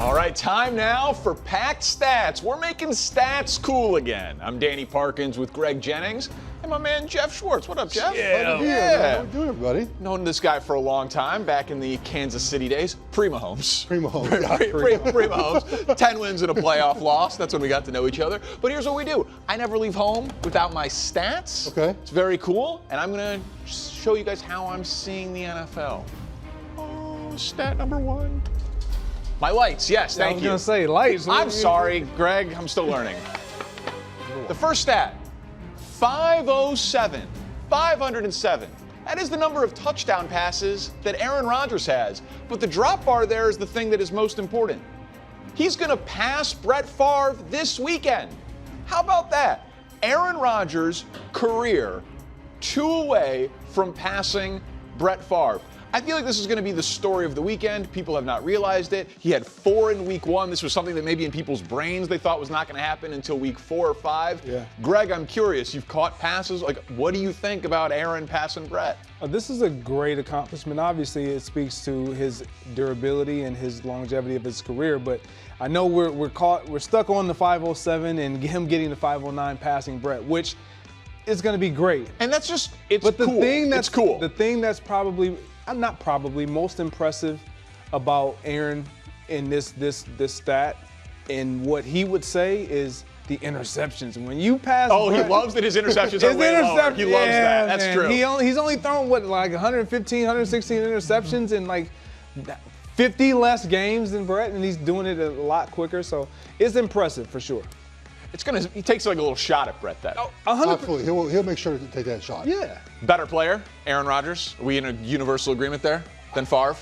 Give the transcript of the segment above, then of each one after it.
All right, time now for Packed Stats. We're making stats cool again. I'm Danny Parkins with Greg Jennings and my man Geoff Schwartz. What up, Geoff? Yeah. How you doing, everybody? Known this guy for a long time, back in the Kansas City days. Pre-Mahomes. Pre-Mahomes. 10 wins and a playoff loss. That's when we got to know each other. But here's what we do. I never leave home without my stats. Okay. It's very cool. And I'm going to show you guys how I'm seeing the NFL. Oh, stat number one. My lights, yes, thank you. I was going to say lights. I'm sorry, Greg, I'm still learning. The first stat, 507, 507. That is the number of touchdown passes that Aaron Rodgers has. But the drop bar there is the thing that is most important. He's going to pass Brett Favre this weekend. How about that? Aaron Rodgers' career 2 away from passing Brett Favre. I feel like this is going to be the story of the weekend. People have not realized it. He had 4 in week 1. This was something that maybe in people's brains they thought was not going to happen until week 4 or 5. Yeah. Greg, I'm curious. You've caught passes. Like, what do you think about Aaron passing Brett? This is a great accomplishment. Obviously, it speaks to his durability and his longevity of his career. But I know we're stuck on the 507 and him getting the 509 passing Brett, which is going to be great. And that's just it's but the cool. thing that's it's cool. The thing that's probably most impressive about Aaron in this stat and what he would say is the interceptions. When you pass Brett, he loves that his interceptions are way lower. He loves that. That's man. true. He's only thrown, like 115, 116 interceptions in like 50 less games than Brett, and he's doing it a lot quicker. So it's impressive for sure. He takes like a little shot at Brett then. 100%. Absolutely. He'll make sure to take that shot. Yeah. Better player, Aaron Rodgers. Are we in a universal agreement there than Favre?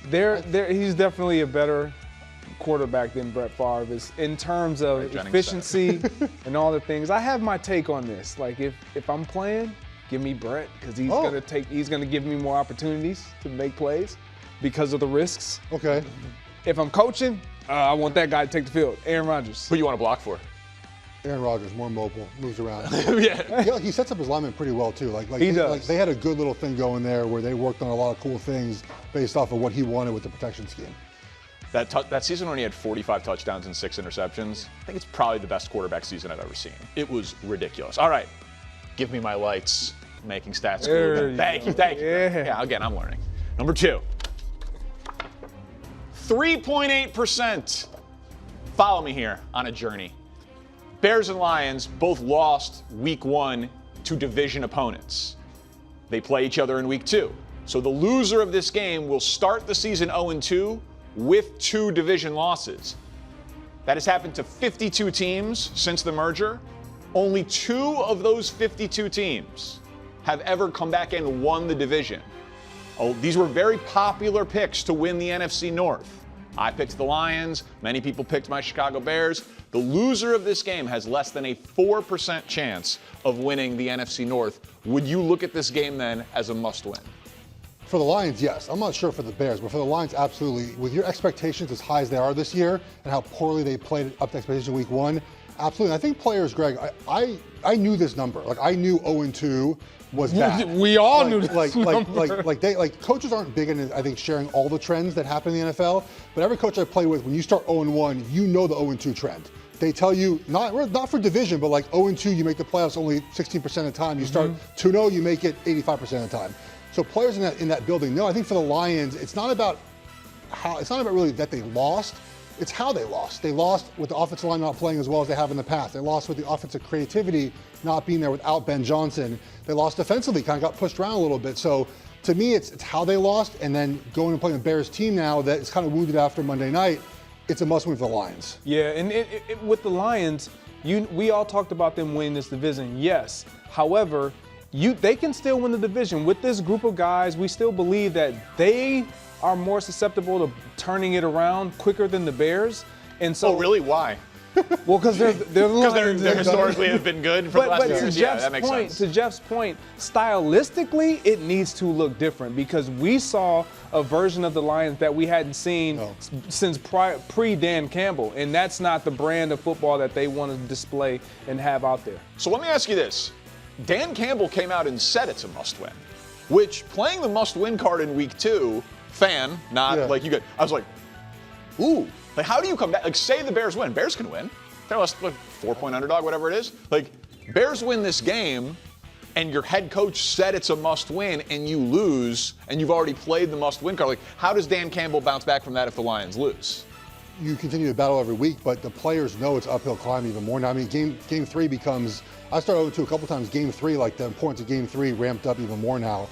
He's definitely a better quarterback than Brett Favre is in terms of efficiency and all the things. I have my take on this. Like if I'm playing, give me Brett because he's gonna give me more opportunities to make plays because of the risks. Okay. If I'm coaching, I want that guy to take the field. Aaron Rodgers. Who you want to block for? Aaron Rodgers, more mobile, moves around. Yeah. He sets up his linemen pretty well too. He does. Like they had a good little thing going there where they worked on a lot of cool things based off of what he wanted with the protection scheme. That season when he had 45 touchdowns and 6 interceptions, I think it's probably the best quarterback season I've ever seen. It was ridiculous. All right, give me my lights. Making stats cool. Thank you. Yeah, again, I'm learning. Number 2. 3.8%. Follow me here on a journey. Bears and Lions both lost week 1 to division opponents. They play each other in week 2. So the loser of this game will start the season 0-2 with 2 division losses. That has happened to 52 teams since the merger. Only 2 of those 52 teams have ever come back and won the division. These were very popular picks to win the NFC North. I picked the Lions. Many people picked my Chicago Bears. The loser of this game has less than a 4% chance of winning the NFC North. Would you look at this game then as a must-win? For the Lions, yes. I'm not sure for the Bears, but for the Lions, absolutely. With your expectations as high as they are this year and how poorly they played up to expectation week 1, absolutely. I think players, Greg, I knew this number. Like I knew 0-2 was bad. We all knew this number. Coaches aren't big in, I think, sharing all the trends that happen in the NFL. But every coach I play with, when you start 0-1, you know the 0-2 trend. They tell you, not for division, but like 0-2, you make the playoffs only 16% of the time. You start 2-0, you make it 85% of the time. So players in that building know. I think for the Lions, it's not about really that they lost. It's how they lost. They lost with the offensive line not playing as well as they have in the past. They lost with the offensive creativity not being there without Ben Johnson. They lost defensively, kind of got pushed around a little bit. So to me, it's how they lost, and then going and playing the Bears team now that is kind of wounded after Monday night. It's a must-win for the Lions. Yeah, and with the Lions, we all talked about them winning this division. Yes, however, they can still win the division with this group of guys. We still believe that they are more susceptible to turning it around quicker than the Bears. And so, really? Why? Well, because they're they historically have been good for the last few years. Yeah, that makes sense. To Jeff's point, stylistically, it needs to look different because we saw a version of the Lions that we hadn't seen since pre-Dan Campbell, and that's not the brand of football that they want to display and have out there. So let me ask you this. Dan Campbell came out and said it's a must-win, which playing the must-win card in week 2, like you get, I was like, ooh. Like, how do you come back? Like, say the Bears win. Bears can win. They're less 4-point underdog, whatever it is. Like, Bears win this game, and your head coach said it's a must-win, and you lose, and you've already played the must-win card. Like, how does Dan Campbell bounce back from that if the Lions lose? You continue to battle every week, but the players know it's uphill climb even more now. I mean, game 3 becomes, I started 0-2 a couple times. Game 3, like the importance of game 3 ramped up even more now.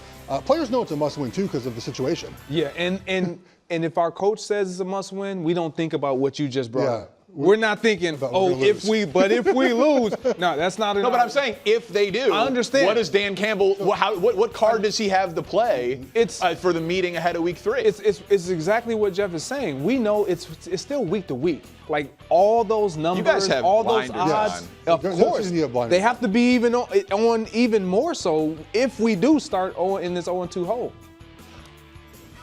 Players know it's a must-win too because of the situation. Yeah, and if our coach says it's a must-win, we don't think about what you just brought up. We're not thinking, if we lose. No, that's not. No, but I'm saying if they do. I understand. What does Dan Campbell? What card does he have to play? For the meeting ahead of Week 3. It's exactly what Geoff is saying. We know it's still week to week. Like all those numbers, you guys have all those odds. Of course, they have to be even on even more so if we do start in this 0-2 hole.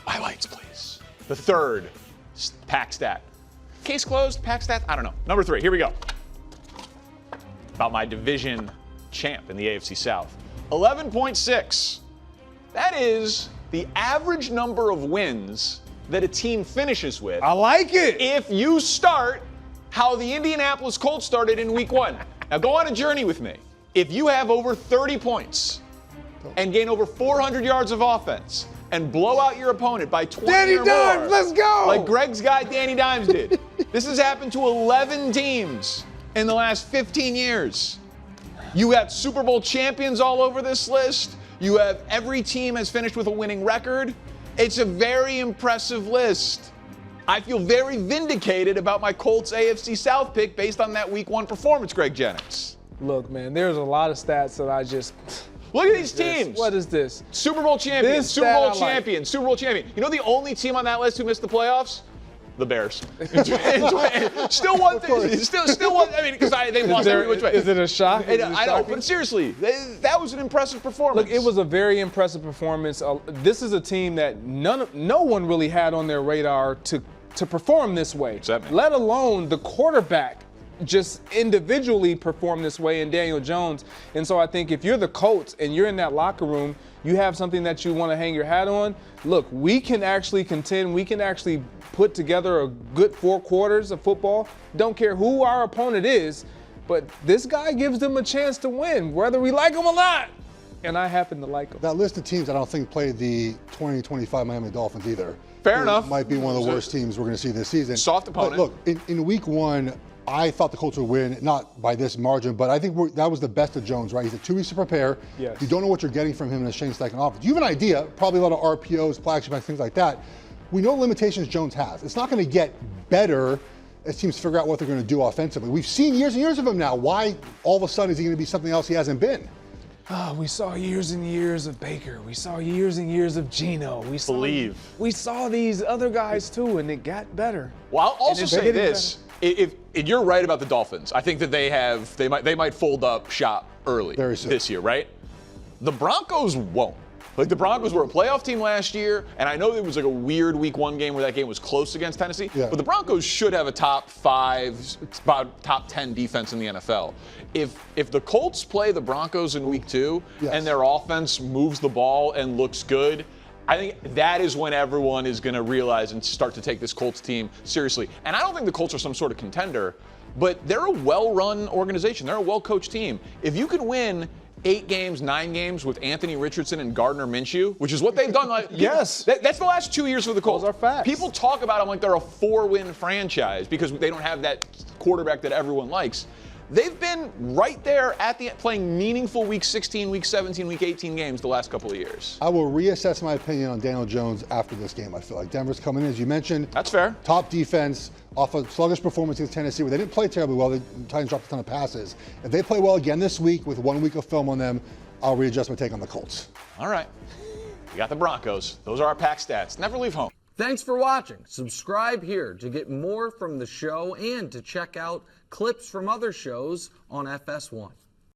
Highlights, please. The third pack stat. Case closed, pack stats, I don't know. Number 3, here we go. About my division champ in the AFC South. 11.6. That is the average number of wins that a team finishes with. I like it. If you start how the Indianapolis Colts started in Week 1. Now go on a journey with me. If you have over 30 points and gain over 400 yards of offense and blow out your opponent by 20 or more. Danny Dimes, let's go! Like Greg's guy Danny Dimes did. This has happened to 11 teams in the last 15 years. You got Super Bowl champions all over this list. You have every team has finished with a winning record. It's a very impressive list. I feel very vindicated about my Colts AFC South pick based on that Week 1 performance, Greg Jennings. Look, man, there's a lot of stats that I just... Look at these teams. What is this? Super Bowl champion, Super Bowl champion, Super Bowl champion. You know the only team on that list who missed the playoffs? The Bears. Still one thing. Still one. I mean, because they lost every which way. Is it a shock? I know, but seriously, that was an impressive performance. Look, it was a very impressive performance. This is a team that no one really had on their radar to perform this way. Let alone the quarterback just individually perform this way in Daniel Jones. And so I think if you're the Colts and you're in that locker room, you have something that you want to hang your hat on. Look, we can actually contend. We can actually put together a good 4 quarters of football. Don't care who our opponent is, but this guy gives them a chance to win, whether we like him or not. And I happen to like him. That list of teams I don't think played the 2025 Miami Dolphins either. Fair enough. Might be one of the worst teams we're going to see this season. Soft opponent. But look, in Week 1, I thought the Colts would win, not by this margin, but I think that was the best of Jones, right? He's had 2 weeks to prepare. Yes. You don't know what you're getting from him in a Shane Steichen offense. You have an idea, probably a lot of RPOs, play action backs, things like that. We know the limitations Jones has. It's not going to get better as teams figure out what they're going to do offensively. We've seen years and years of him now. Why all of a sudden is he going to be something else he hasn't been? We saw years and years of Baker. We saw years and years of Geno. We saw these other guys too, and it got better. Well, I'll also say this. If you're right about the Dolphins, I think that they might fold up shop early this year, right? The Broncos won't. Like the Broncos were a playoff team last year, and I know there was like a weird Week 1 game where that game was close against Tennessee, but the Broncos should have a top 5, about top 10 defense in the NFL. If the Colts play the Broncos in Week 2 and their offense moves the ball and looks good, I think that is when everyone is going to realize and start to take this Colts team seriously. And I don't think the Colts are some sort of contender, but they're a well-run organization. They're a well-coached team. If you can win 8 games, 9 games with Anthony Richardson and Gardner Minshew, which is what they've done. That's the last 2 years for the Colts. Those are facts. People talk about them like they're a 4-win franchise because they don't have that quarterback that everyone likes. They've been right there at playing meaningful Week 16, Week 17, Week 18 games the last couple of years. I will reassess my opinion on Daniel Jones after this game. I feel like Denver's coming in, as you mentioned. That's fair. Top defense, off a sluggish performance against Tennessee, where they didn't play terribly well. The Titans dropped a ton of passes. If they play well again this week with 1 week of film on them, I'll readjust my take on the Colts. All right. We got the Broncos. Those are our pack stats. Never leave home. Thanks for watching. Subscribe here to get more from the show and to check out clips from other shows on FS1.